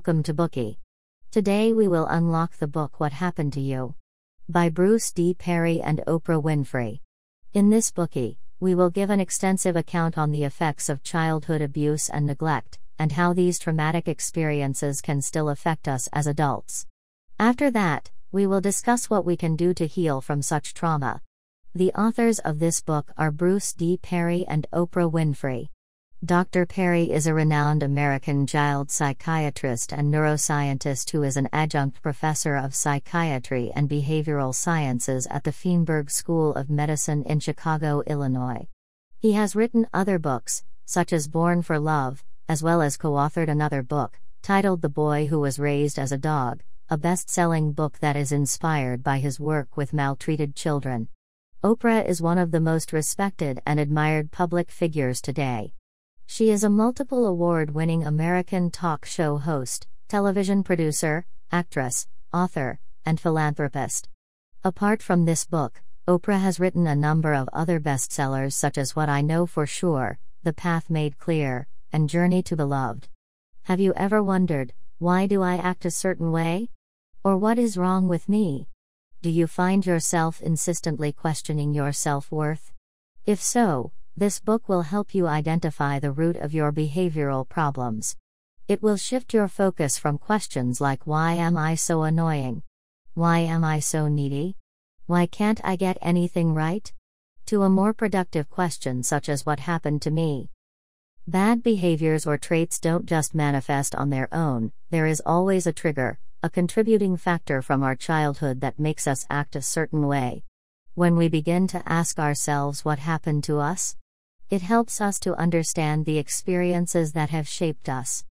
Welcome to Bookie. Today we will unlock the book What Happened to You? By Bruce D. Perry and Oprah Winfrey. In this Bookie, we will give an extensive account on the effects of childhood abuse and neglect, and how these traumatic experiences can still affect us as adults. After that, we will discuss what we can do to heal from such trauma. The authors of this book are Bruce D. Perry and Oprah Winfrey. Dr. Perry is a renowned American child psychiatrist and neuroscientist who is an adjunct professor of psychiatry and behavioral sciences at the Fienberg School of Medicine in Chicago, Illinois. He has written other books, such as Born for Love, as well as co-authored another book, titled The Boy Who Was Raised as a Dog, a best-selling book that is inspired by his work with maltreated children. Oprah is one of the most respected and admired public figures today. She is a multiple award-winning American talk show host, television producer, actress, author, and philanthropist. Apart from this book, Oprah has written a number of other bestsellers such as What I Know for Sure, The Path Made Clear, and Journey to Beloved. Have you ever wondered, why do I act a certain way? Or what is wrong with me? Do you find yourself insistently questioning your self-worth? If so, this book will help you identify the root of your behavioral problems. It will shift your focus from questions like why am I so annoying? Why am I so needy? Why can't I get anything right? To a more productive question such as what happened to me? Bad behaviors or traits don't just manifest on their own, there is always a trigger, a contributing factor from our childhood that makes us act a certain way. When we begin to ask ourselves what happened to us, it helps us to understand the experiences that have shaped us.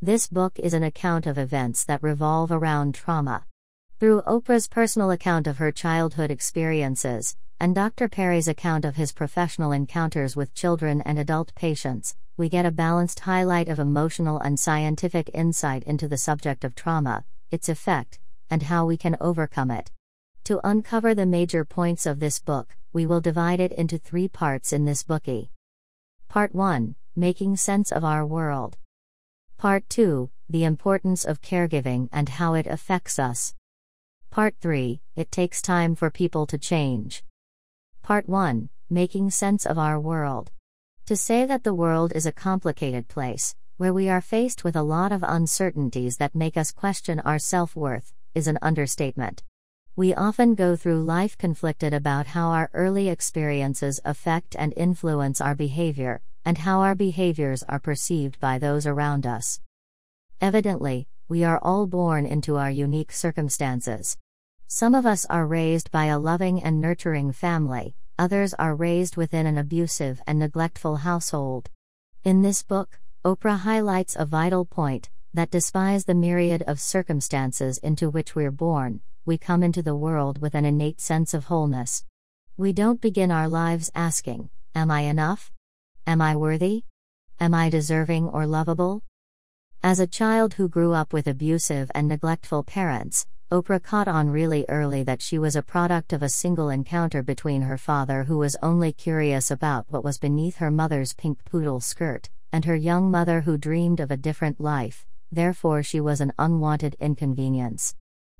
This book is an account of events that revolve around trauma. Through Oprah's personal account of her childhood experiences, and Dr. Perry's account of his professional encounters with children and adult patients, we get a balanced highlight of emotional and scientific insight into the subject of trauma, its effect, and how we can overcome it. To uncover the major points of this book, we will divide it into 3 parts in this Bookie. Part 1, Making Sense of Our World. Part 2, The Importance of Caregiving and How It Affects Us. Part 3, It Takes Time for People to Change. Part 1, Making Sense of Our World. To say that the world is a complicated place, where we are faced with a lot of uncertainties that make us question our self-worth, is an understatement. We often go through life conflicted about how our early experiences affect and influence our behavior, and how our behaviors are perceived by those around us. Evidently, we are all born into our unique circumstances. Some of us are raised by a loving and nurturing family, others are raised within an abusive and neglectful household. In this book, Oprah highlights a vital point, that despite the myriad of circumstances into which we're born, we come into the world with an innate sense of wholeness. We don't begin our lives asking, am I enough? Am I worthy? Am I deserving or lovable? As a child who grew up with abusive and neglectful parents, Oprah caught on really early that she was a product of a single encounter between her father, who was only curious about what was beneath her mother's pink poodle skirt, and her young mother, who dreamed of a different life, therefore she was an unwanted inconvenience.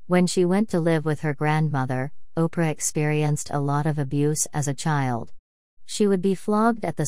When she went to live with her grandmother, Oprah experienced a lot of abuse as a child. She would be flogged at the